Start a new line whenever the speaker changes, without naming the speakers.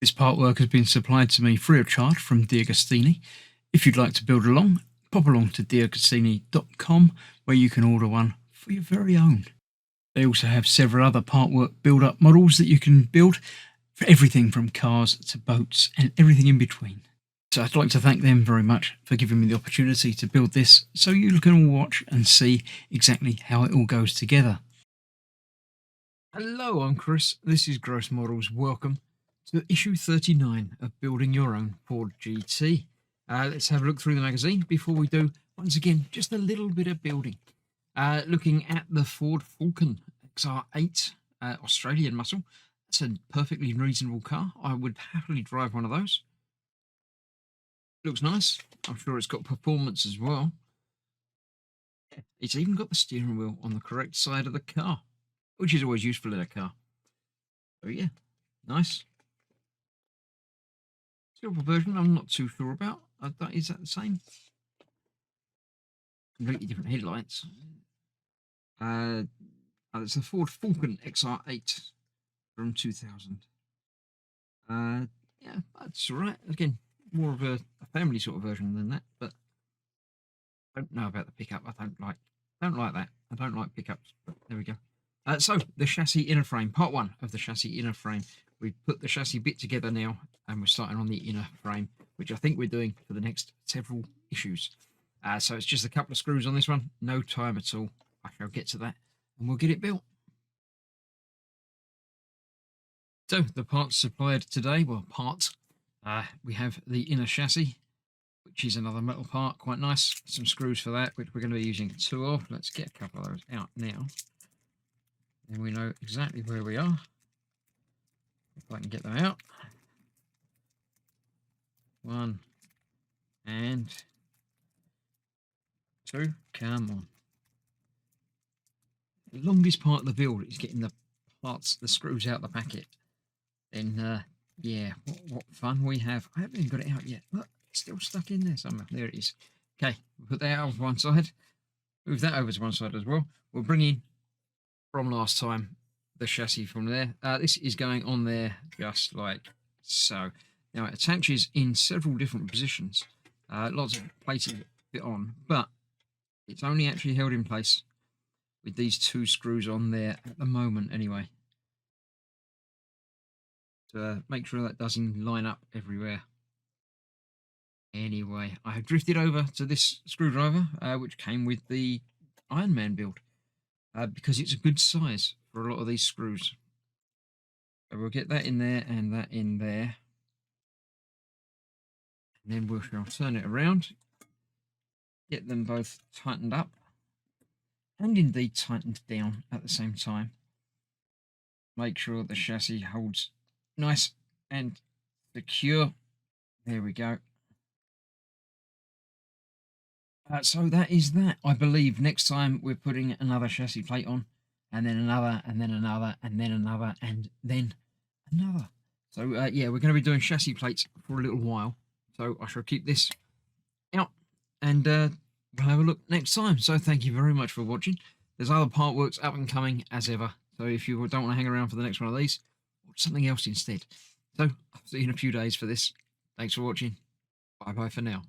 This part work has been supplied to me free of charge from DeAgostini. If you'd like to build along, pop along to DeAgostini.com where you can order one for your very own. They also have several other part work build-up models that you can build for everything from cars to boats and everything in between. So I'd like to thank them very much for giving me the opportunity to build this so you can all watch and see exactly how it all goes together. Hello, I'm Chris. This is Gross Models. Welcome to issue 39 of Building Your Own Ford GT. Let's have a look through the magazine. Before we do, once again, just a little bit of building. Looking at the Ford Falcon XR8 Australian muscle. It's a perfectly reasonable car. I would happily drive one of those. Looks nice. I'm sure it's got performance as well. It's even got the steering wheel on the correct side of the car, which is always useful in a car. So yeah, nice. Silver version, I'm not too sure about. Is that the same? Completely different headlights. It's a Ford Falcon XR8 from 2000. Yeah, that's all right. Again, more of a family sort of version than that, but I don't know about the pickup. I don't like that. I don't like pickups, but there we go. So the chassis inner frame, part one of the chassis inner frame. We've put the chassis bit together now, and we're starting on the inner frame, which I think we're doing for the next several issues. So it's just a couple of screws on this one, no time at all. I shall get to that, and we'll get it built. So the parts supplied today, well, we have the inner chassis, which is another metal part, quite nice. Some screws for that, which we're going to be using two of. Let's get a couple of those out now. And we know exactly where we are. If I can get them out. One and two. Come on. The longest part of the build is getting the screws out the packet. Then, yeah, what fun we have. I haven't even got it out yet. Look, it's still stuck in there somewhere. There it is. Okay, we'll put that out on one side. Move that over to one side as well. We'll bring in, from last time, the chassis from there. This is going on there just like so. Now it attaches in several different positions. Lots of places to fit on, but it's only actually held in place with these two screws on there at the moment anyway. To make sure that doesn't line up everywhere. Anyway, I have drifted over to this screwdriver, which came with the Iron Man build, because it's a good size for a lot of these screws. So we'll get that in there and that in there. And then we'll turn it around, get them both tightened up, and indeed tightened down at the same time. Make sure the chassis holds nice and secure. There we go. So that is that. I believe next time we're putting another chassis plate on, and then another, and then another, and then another, and then another. So yeah, we're going to be doing chassis plates for a little while. So I shall keep this out, and we'll have a look next time. So thank you very much for watching. There's other part works up and coming as ever. So if you don't want to hang around for the next one of these, watch something else instead. So I'll see you in a few days for this. Thanks for watching. Bye bye for now.